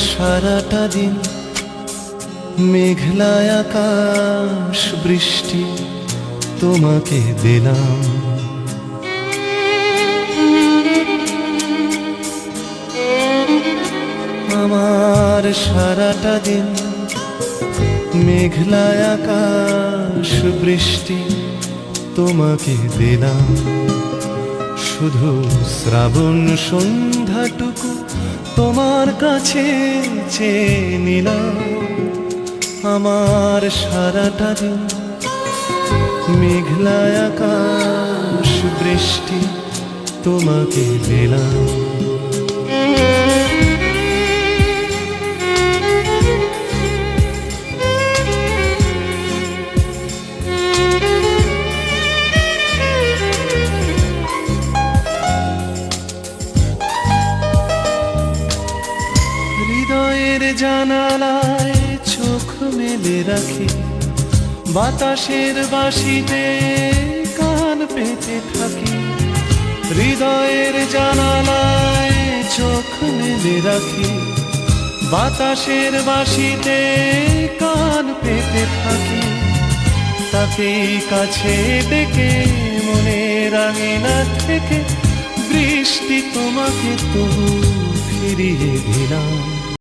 সারাটা দিন মেঘলা আকাশ বৃষ্টি তোমাকে দিলাম। আমার সারাটা দিন মেঘলা আকাশ বৃষ্টি তোমাকে দিলাম। শুধু শ্রাবণ সন্ধ্যাটুকু তোমার কাছে চেয়ে নিলাম। আমার সারাটা দিন মেঘলা আকাশ বৃষ্টি তোমাকে দিলাম। হৃদয়ের জানালায় চোখ মেলে রাখি, বাতাসের বাঁশিতে কান পেতে থাকি। হৃদয়ের জানালায় চোখ মেলে রাখি, বাতাসের বাঁশিতে কান পেতে থাকি। তাকেই কাছে ডেকে মনের আঙিনা থেকে বৃষ্টি তোমাকে তবু ফিরিয়ে দিলাম।